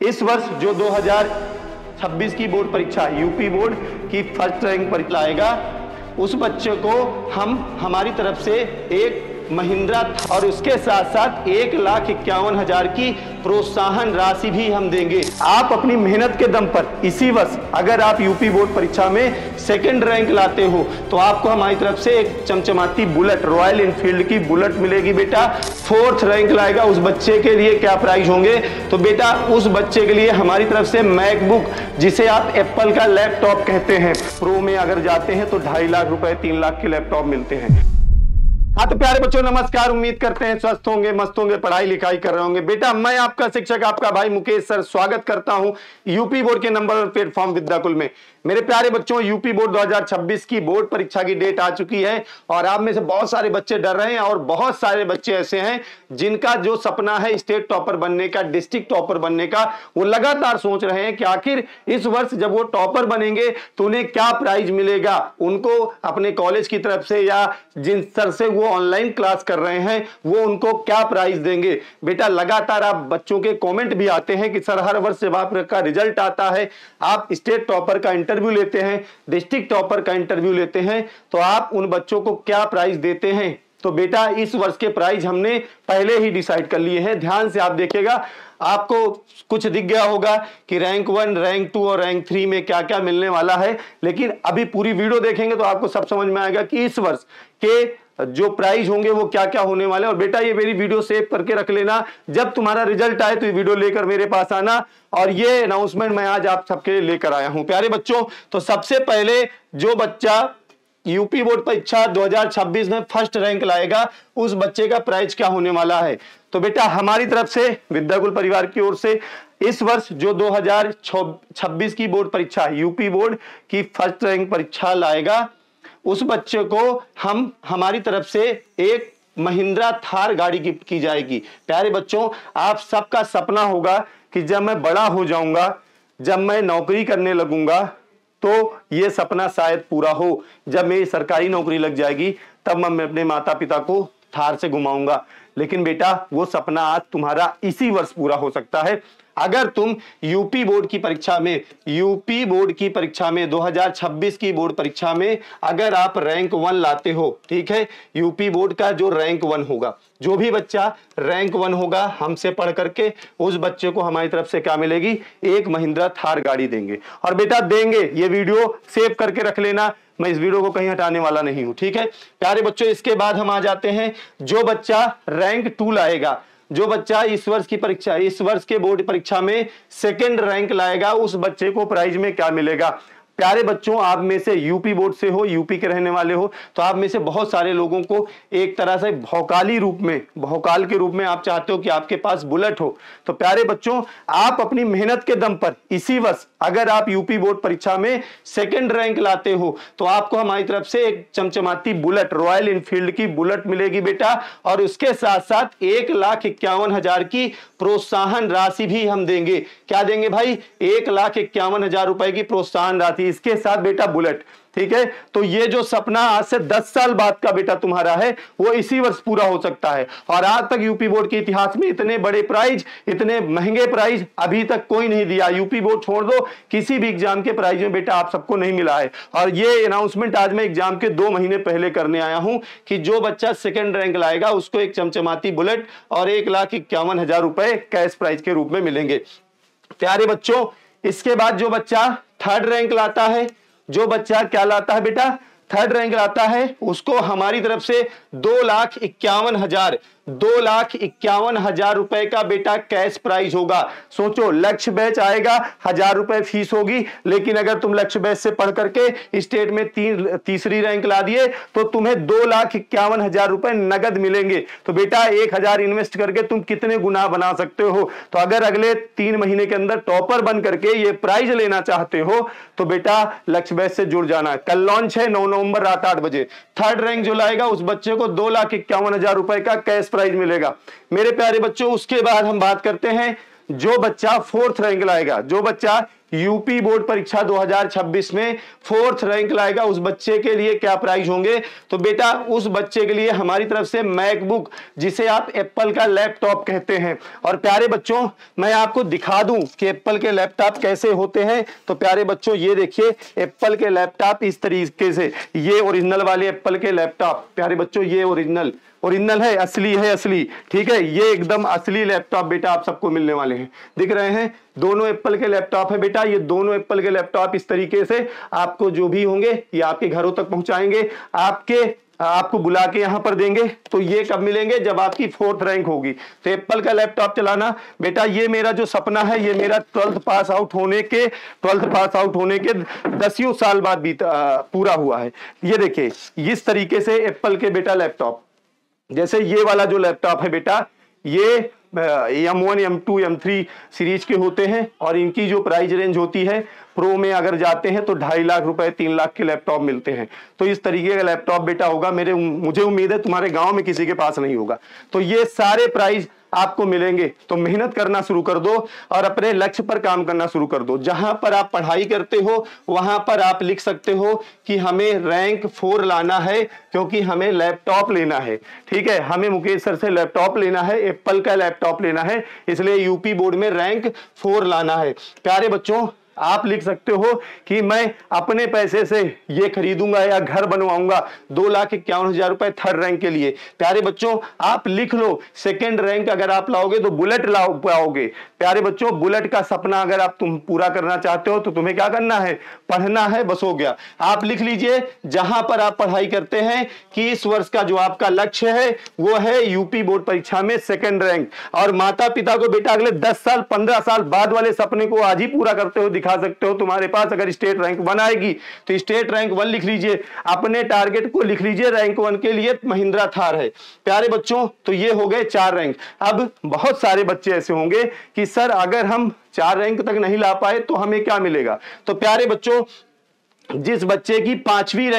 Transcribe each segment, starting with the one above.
इस वर्ष जो 2026 की बोर्ड परीक्षा यूपी बोर्ड की फर्स्ट रैंक पर लाएगा, उस बच्चे को हम हमारी तरफ से एक महिंद्रा और उसके साथ साथ 1,51,000 की प्रोत्साहन राशि भी हम देंगे। आप अपनी मेहनत के दम पर इसी वर्ष अगर आप यूपी बोर्ड परीक्षा में सेकंड रैंक लाते हो तो आपको हमारी तरफ से एक चमचमाती बुलेट, रॉयल एनफील्ड की बुलेट मिलेगी बेटा। फोर्थ रैंक लाएगा उस बच्चे के लिए क्या प्राइज होंगे, तो बेटा उस बच्चे के लिए हमारी तरफ से मैकबुक, जिसे आप एप्पल का लैपटॉप कहते हैं, प्रो में अगर जाते हैं तो 2.5 लाख रुपए 3 लाख के लैपटॉप मिलते हैं। हाँ तो प्यारे बच्चों नमस्कार, उम्मीद करते हैं स्वस्थ होंगे, मस्त होंगे, पढ़ाई लिखाई कर रहे होंगे। बेटा मैं आपका शिक्षक आपका भाई मुकेश सर स्वागत करता हूं यूपी बोर्ड के नंबर 1 प्लेटफॉर्म विद्याकुल में। मेरे प्यारे बच्चों यूपी बोर्ड 2026 की बोर्ड परीक्षा की डेट आ चुकी है और आप में से बहुत सारे बच्चे डर रहे हैं और बहुत सारे बच्चे ऐसे हैं जिनका जो सपना है स्टेट टॉपर बनने का, डिस्ट्रिक्ट टॉपर बनने का, वो लगातार सोच रहे हैं कि आखिर इस वर्ष जब वो टॉपर बनेंगे तो उन्हें क्या प्राइज मिलेगा, उनको अपने कॉलेज की तरफ से या जिन सर से वो ऑनलाइन क्लास कर रहे हैं वो उनको क्या प्राइज देंगे। बेटा लगातार आप बच्चों के कमेंट भी आते हैं कि सर हर वर्ष जब आपका रिजल्ट आता है, आप स्टेट टॉपर का इंटरव्यू लेते हैं, डिस्ट्रिक्ट टॉपर का इंटरव्यू लेते हैं, तो आप उन बच्चों को क्या प्राइज देते हैं। तो बेटा इस वर्ष के प्राइज हमने पहले ही डिसाइड कर लिए हैं। ध्यान से आप देखिएगा, आपको कुछ दिख गया होगा कि रैंक 1, रैंक 2 और रैंक 3 में क्या क्या मिलने वाला है, लेकिन अभी पूरी वीडियो देखेंगे तो आपको सब समझ में आएगा कि इस वर्ष के जो प्राइज होंगे वो क्या क्या होने वाले। और बेटा ये मेरी वीडियो सेव करके रख लेना, जब तुम्हारा रिजल्ट आए तो ये वीडियो लेकर मेरे पास आना। और ये अनाउंसमेंट मैं आज आप सबके लिए लेकर आया हूं प्यारे बच्चों। तो सबसे पहले जो बच्चा यूपी बोर्ड परीक्षा 2026 में फर्स्ट रैंक लाएगा उस बच्चे का प्राइज क्या होने वाला है। तो बेटा हमारी तरफ से विद्याकुल परिवार की ओर से इस वर्ष जो 2026 की बोर्ड परीक्षा यूपी बोर्ड की फर्स्ट रैंक परीक्षा लाएगा, उस बच्चे को हम हमारी तरफ से एक महिंद्रा थार गाड़ी गिफ्ट की जाएगी। प्यारे बच्चों आप सबका सपना होगा कि जब मैं बड़ा हो जाऊंगा, जब मैं नौकरी करने लगूंगा तो ये सपना शायद पूरा हो, जब मेरी सरकारी नौकरी लग जाएगी तब मैं अपने माता पिता को थार से घुमाऊंगा। लेकिन बेटा वो सपना आज तुम्हारा इसी वर्ष पूरा हो सकता है अगर तुम यूपी बोर्ड की परीक्षा में 2026 की बोर्ड परीक्षा में अगर आप रैंक 1 लाते हो। ठीक है, यूपी बोर्ड का जो रैंक 1 होगा, जो भी बच्चा रैंक 1 होगा हमसे पढ़ करके, उस बच्चे को हमारी तरफ से क्या मिलेगी, एक महिंद्रा थार गाड़ी देंगे। और बेटा देंगे, ये वीडियो सेव करके रख लेना, मैं इस वीडियो को कहीं हटाने वाला नहीं हूं। ठीक है प्यारे बच्चों, इसके बाद हम आ जाते हैं जो बच्चा रैंक 2 लाएगा, जो बच्चा इस वर्ष के बोर्ड परीक्षा में सेकंड रैंक लाएगा, उस बच्चे को प्राइज में क्या मिलेगा। प्यारे बच्चों आप में से यूपी बोर्ड से हो, यूपी के रहने वाले हो, तो आप में से बहुत सारे लोगों को एक तरह से भौकाल के रूप में आप चाहते हो कि आपके पास बुलेट हो। तो प्यारे बच्चों आप अपनी मेहनत के दम पर इसी वर्ष अगर आप यूपी बोर्ड परीक्षा में सेकंड रैंक लाते हो तो आपको हमारी तरफ से एक चमचमाती बुलेट, रॉयल एनफील्ड की बुलेट मिलेगी बेटा। और उसके साथ साथ 1,51,000 की प्रोत्साहन राशि भी हम देंगे। क्या देंगे भाई, 1,51,000 रुपए की प्रोत्साहन राशि, इसके साथ बेटा बुलेट। ठीक है, तो ये जो सपना आज से 10 साल बाद का बेटा तुम्हारा है वो इसी वर्ष पूरा हो सकता है। और आज तक यूपी बोर्ड के इतिहास में इतने बड़े प्राइज, इतने महंगे प्राइज अभी तक कोई नहीं दिया। यूपी बोर्ड छोड़ दो, किसी भी एग्जाम के प्राइज में बेटा आप सबको नहीं मिला है। और ये अनाउंसमेंट आज मैं एग्जाम के 2 महीने पहले करने आया हूं कि जो बच्चा सेकंड रैंक लाएगा उसको एक चमचमाती बुलेट और 1,51,000 रुपए कैश प्राइज के रूप में मिलेंगे। प्यारे बच्चों इसके बाद जो बच्चा थर्ड रैंक लाता है, जो बच्चा क्या लाता है बेटा, थर्ड रैंक लाता है, उसको हमारी तरफ से 2,51,000 रुपए का बेटा कैश प्राइज होगा। सोचो लक्ष्य बैच आएगा, 1,000 रुपए फीस होगी, लेकिन अगर तुम लक्ष्य बैच से पढ़ करके स्टेट में तीसरी रैंक ला दिए तो तुम्हें 2,51,000 रुपए नगद मिलेंगे। तो बेटा 1,000 इन्वेस्ट करके तुम कितने गुना बना सकते हो। तो अगर अगले 3 महीने के अंदर टॉपर बन करके ये प्राइज लेना चाहते हो तो बेटा लक्ष्य बैच से जुड़ जाना। कल लॉन्च है 9 नवंबर रात 8 बजे। थर्ड रैंक जो लाएगा उस बच्चे को 2,51,000 रुपए का कैश प्राइज मिलेगा। मेरे प्यारे बच्चों उसके बाद हम बात करते हैं जो बच्चा फोर्थ रैंक लाएगा, जो बच्चा यूपी बोर्ड परीक्षा 2026 में 4th रैंक लाएगा उस बच्चे के लिए क्या प्राइज होंगे? तो बेटा उस बच्चे के लिए हमारी तरफ से मैकबुक, जिसे आप एप्पल का लैपटॉप कहते हैं। और प्यारे बच्चों मैं आपको दिखा दूं कि एप्पल के लैपटॉप कैसे होते हैं। तो प्यारे बच्चों ये देखिए एप्पल के लैपटॉप इस तरीके से, ये ओरिजिनल वाले एप्पल के लैपटॉप। प्यारे बच्चों ये ओरिजिनल है, असली है, असली, ठीक है। ये एकदम असली लैपटॉप बेटा आप सबको मिलने वाले हैं। दिख रहे हैं दोनों एप्पल के लैपटॉप है बेटा। ये दोनों एप्पल के लैपटॉप इस तरीके से आपको जो भी होंगे ये आपके घरों तक पहुंचाएंगे, आपको बुला के यहां पर देंगे। तो ये कब मिलेंगे? जब आपकी 4th रैंक होगी। तो एप्पल का लैपटॉप चलाना बेटा ये मेरा जो सपना है, ये मेरा 12th पास आउट होने के 10 साल बाद पूरा हुआ है। ये देखिए इस तरीके से एप्पल के बेटा लैपटॉप, जैसे ये वाला जो लैपटॉप है बेटा, ये M1 M2 M3 सीरीज के होते हैं और इनकी जो प्राइस रेंज होती है, प्रो में अगर जाते हैं तो 2.5 लाख रुपए 3 लाख के लैपटॉप मिलते हैं। तो इस तरीके का लैपटॉप बेटा होगा। मुझे उम्मीद है तुम्हारे गांव में किसी के पास नहीं होगा। तो ये सारे प्राइस आपको मिलेंगे। तो मेहनत करना शुरू कर दो और अपने लक्ष्य पर काम करना शुरू कर दो। जहां पर आप पढ़ाई करते हो वहां पर आप लिख सकते हो कि हमें रैंक 4 लाना है, क्योंकि हमें लैपटॉप लेना है। ठीक है, हमें मुकेश सर से लैपटॉप लेना है, एप्पल का लैपटॉप लेना है, इसलिए यूपी बोर्ड में रैंक 4 लाना है। प्यारे बच्चों आप लिख सकते हो कि मैं अपने पैसे से ये खरीदूंगा या घर बनवाऊंगा 2,51,000 रुपए 3rd रैंक के लिए। प्यारे बच्चों आप लिख लो 2nd रैंक अगर आप लाओगे तो बुलेट ला पाओगे। प्यारे बच्चों बुलेट का सपना अगर आप तुम पूरा करना चाहते हो तो तुम्हें क्या करना है? पढ़ना है, बस हो गया। आप लिख लीजिए जहां पर आप पढ़ाई करते हैं कि इस वर्ष का जो आपका लक्ष्य है वो है यूपी बोर्ड परीक्षा में 2nd रैंक। और माता पिता को बेटा अगले 10 साल 15 साल बाद वाले सपने को आज ही पूरा करते हो दिखा सकते हो। तुम्हारे पास अगर स्टेट रैंक 1 आएगी तो स्टेट रैंक 1 लिख लीजिए, अपने टारगेट को लिख लीजिए। रैंक 1 के लिए महिंद्रा थार है। प्यारे बच्चों तो ये हो गए 4 रैंक। अब बहुत सारे बच्चे ऐसे होंगे कि सर अगर हम 4 रैंक तक नहीं ला पाए तो हमें क्या मिलेगा? तो प्यारे बच्चों जिस बच्चे की 5वीं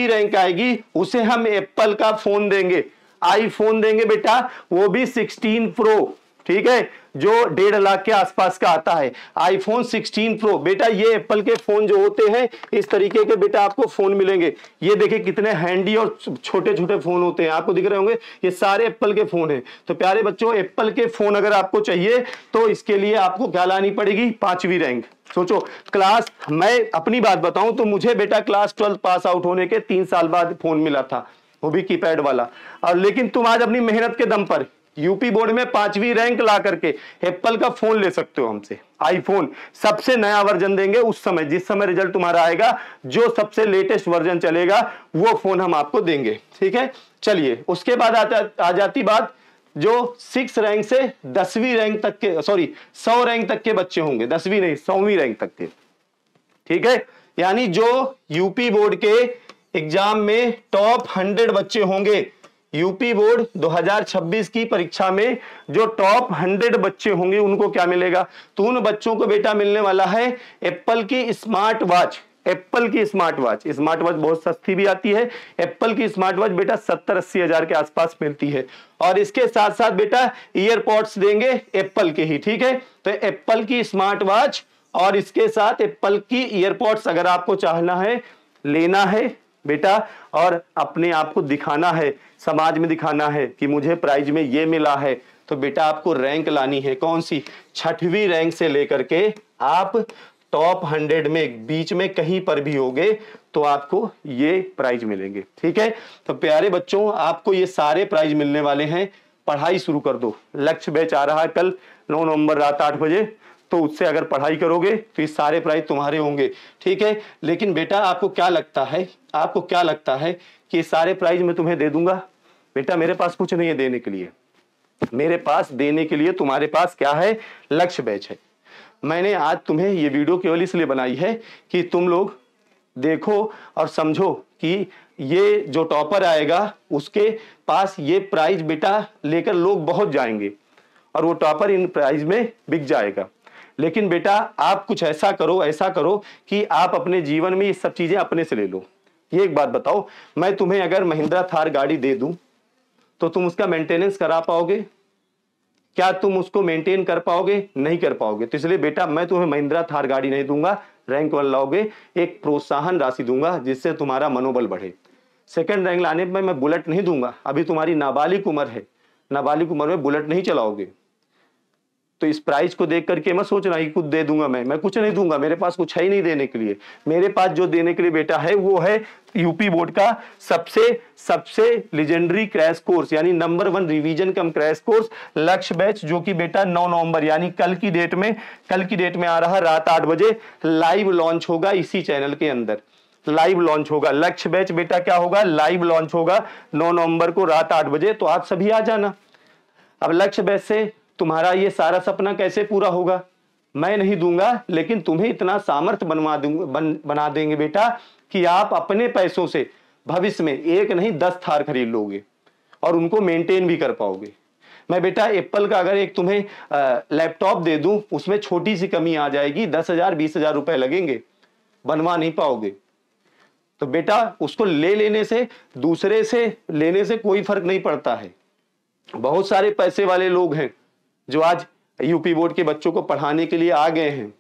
रैंक आएगी उसे हम एप्पल का फोन देंगे, आईफोन देंगे बेटा, वो भी 16 प्रो। ठीक है, जो 1.5 लाख के आसपास का आता है, आईफोन 16 प्रो। बेटा ये एप्पल के फोन जो होते हैं इस तरीके के बेटा आपको फोन मिलेंगे। ये देखिए कितने हैंडी और छोटे छोटे फोन होते हैं, आपको दिख रहे होंगे, ये सारे एप्पल के फोन हैं। तो प्यारे बच्चों एप्पल के फोन अगर आपको चाहिए तो इसके लिए आपको क्या लानी पड़ेगी? 5वीं रैंक। सोचो क्लास, मैं अपनी बात बताऊं तो मुझे बेटा क्लास 12 पास आउट होने के 3 साल बाद फोन मिला था, वो भी कीपैड वाला। और लेकिन तुम आज अपनी मेहनत के दम पर यूपी बोर्ड में 5वीं रैंक ला करके एप्पल का फोन ले सकते हो हमसे। आईफोन सबसे नया वर्जन देंगे उस समय, जिस समय रिजल्ट तुम्हारा आएगा, जो सबसे लेटेस्ट वर्जन चलेगा वो फोन हम आपको देंगे। ठीक है, चलिए उसके बाद आ जाती बात जो 6 रैंक से 10वीं रैंक तक के, 100 रैंक तक के बच्चे होंगे, 10वीं नहीं 100वीं रैंक तक के। ठीक है, यानी जो यूपी बोर्ड के एग्जाम में टॉप 100 बच्चे होंगे, यूपी बोर्ड 2026 की परीक्षा में जो टॉप 100 बच्चे होंगे उनको क्या मिलेगा? तो उन बच्चों को बेटा मिलने वाला है एप्पल की स्मार्ट वॉच। स्मार्ट वॉच बहुत सस्ती भी आती है। एप्पल की स्मार्ट वॉच बेटा 70-80 हजार के आसपास मिलती है। और इसके साथ साथ बेटा ईयरपॉड्स देंगे एप्पल के ही। ठीक है, तो एप्पल की स्मार्ट वॉच और इसके साथ एप्पल की ईयरपॉड्स अगर आपको चाहना है, लेना है बेटा, और अपने आप को दिखाना है, समाज में दिखाना है कि मुझे प्राइज में ये मिला है, तो बेटा आपको रैंक लानी है। कौन सी? 6वीं रैंक से लेकर के आप टॉप 100 में बीच में कहीं पर भी होगे तो आपको ये प्राइज मिलेंगे। ठीक है, तो प्यारे बच्चों आपको ये सारे प्राइज मिलने वाले हैं। पढ़ाई शुरू कर दो। लक्ष्य बैच आ रहा है कल 9 नवंबर रात 8 बजे, तो उससे अगर पढ़ाई करोगे तो ये सारे प्राइज तुम्हारे होंगे। ठीक है, लेकिन बेटा आपको क्या लगता है कि सारे प्राइज मैं तुम्हें दे दूंगा? बेटा मेरे पास कुछ नहीं है देने के लिए। मेरे पास देने के लिए तुम्हारे पास क्या है? लक्ष्य बैच है। मैंने आज तुम्हें ये वीडियो केवल इसलिए बनाई है कि तुम लोग देखो और समझो कि ये जो टॉपर आएगा उसके पास ये प्राइज बेटा लेकर लोग बहुत जाएंगे और वो टॉपर इन प्राइज में बिक जाएगा। लेकिन बेटा आप कुछ ऐसा करो कि आप अपने जीवन में ये सब चीजें अपने से ले लो। ये एक बात बताओ, मैं तुम्हें अगर महिंद्रा थार गाड़ी दे दूं तो तुम उसका मेंटेनेंस करा पाओगे? क्या तुम उसको मेंटेन कर पाओगे? नहीं कर पाओगे। तो इसलिए बेटा मैं तुम्हें महिंद्रा थार गाड़ी नहीं दूंगा, रैंक 1 लाओगे, एक प्रोत्साहन राशि दूंगा जिससे तुम्हारा मनोबल बढ़े। सेकंड रैंक लाने में मैं बुलेट नहीं दूंगा, अभी तुम्हारी नाबालिग उम्र है, नाबालिग उम्र में बुलेट नहीं चलाओगे। तो इस प्राइस को देख करके मत सोचना कि कुछ दे दूंगा, मैं कुछ नहीं दूंगा, मेरे पास कुछ है ही नहीं देने के लिए। मेरे पास जो देने के लिए बेटा है वो है यूपी बोर्ड का सबसे लेजेंडरी क्रैश कोर्स, यानी नंबर 1 रिवीजन कम क्रैश कोर्स लक्ष्य बैच, जो कि बेटा 9 नवंबर यानी कल की डेट में आ रहा रात 8 बजे लाइव लॉन्च होगा। इसी चैनल के अंदर लाइव लॉन्च होगा लक्ष्य बैच। बेटा क्या होगा? लाइव लॉन्च होगा 9 नवंबर को रात 8 बजे। तो आप सभी आ जाना। अब लक्ष्य बैच से तुम्हारा ये सारा सपना कैसे पूरा होगा? मैं नहीं दूंगा, लेकिन तुम्हें इतना सामर्थ्य बना देंगे बेटा कि आप अपने पैसों से भविष्य में 1 नहीं 10 थार खरीद लोगे और उनको मेंटेन भी कर पाओगे। मैं बेटा एप्पल का अगर एक तुम्हें लैपटॉप दे दूं, उसमें छोटी सी कमी आ जाएगी, 10,000 20,000 रुपए लगेंगे, बनवा नहीं पाओगे। तो बेटा उसको लेने से, दूसरे से लेने से कोई फर्क नहीं पड़ता है। बहुत सारे पैसे वाले लोग हैं जो आज यूपी बोर्ड के बच्चों को पढ़ाने के लिए आ गए हैं,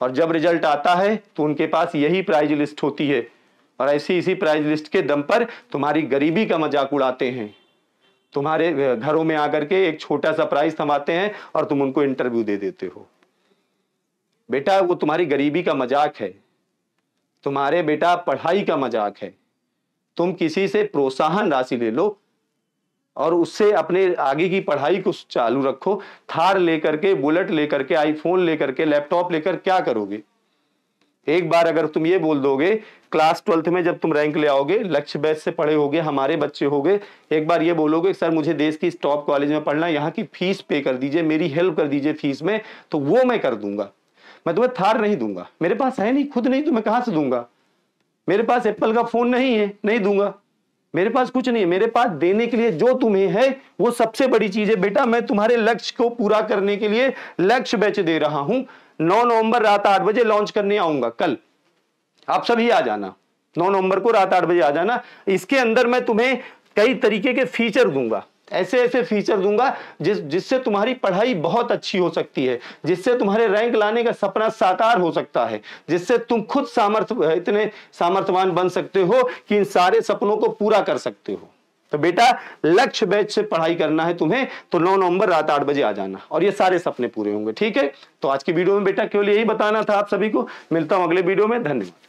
और जब रिजल्ट आता है तो उनके पास यही प्राइज लिस्ट होती है, और इसी प्राइज लिस्ट के दम पर तुम्हारी गरीबी का मजाक उड़ाते हैं। तुम्हारे घरों में आकर के एक छोटा सा प्राइज थमाते हैं और तुम उनको इंटरव्यू दे देते हो। बेटा वो तुम्हारी गरीबी का मजाक है, तुम्हारे बेटा पढ़ाई का मजाक है। तुम किसी से प्रोत्साहन राशि ले लो और उससे अपने आगे की पढ़ाई को चालू रखो। थार लेकर के, बुलेट लेकर के, आईफोन लेकर के, लैपटॉप लेकर क्या करोगे? एक बार अगर तुम ये बोल दोगे क्लास 12th में जब तुम रैंक ले आओगे, लक्ष्य बैच से पढ़े होगे, हमारे बच्चे होगे, एक बार ये बोलोगे सर मुझे देश की टॉप कॉलेज में पढ़ना, यहाँ की फीस पे कर दीजिए, मेरी हेल्प कर दीजिए फीस में, तो वो मैं कर दूंगा। मैं तुम्हें थार नहीं दूंगा, मेरे पास है नहीं, खुद नहीं, तो मैं कहां से दूंगा? मेरे पास एप्पल का फोन नहीं है, नहीं दूंगा। मेरे पास कुछ नहीं है, मेरे पास देने के लिए जो तुम्हें है वो सबसे बड़ी चीज है। बेटा मैं तुम्हारे लक्ष्य को पूरा करने के लिए लक्ष्य बैच दे रहा हूं। 9 नवंबर रात 8 बजे लॉन्च करने आऊंगा कल, आप सभी आ जाना। 9 नवंबर को रात 8 बजे आ जाना। इसके अंदर मैं तुम्हें कई तरीके के फीचर दूंगा, ऐसे फीचर दूंगा जिससे तुम्हारी पढ़ाई बहुत अच्छी हो सकती है, जिससे तुम्हारे रैंक लाने का सपना साकार हो सकता है, जिससे तुम खुद इतने सामर्थ्यवान बन सकते हो कि इन सारे सपनों को पूरा कर सकते हो। तो बेटा लक्ष्य बैच से पढ़ाई करना है तुम्हें, तो 9 नवंबर रात 8 बजे आ जाना और ये सारे सपने पूरे होंगे। ठीक है, तो आज की वीडियो में बेटा केवल यही बताना था आप सभी को। मिलता हूं अगले वीडियो में, धन्यवाद।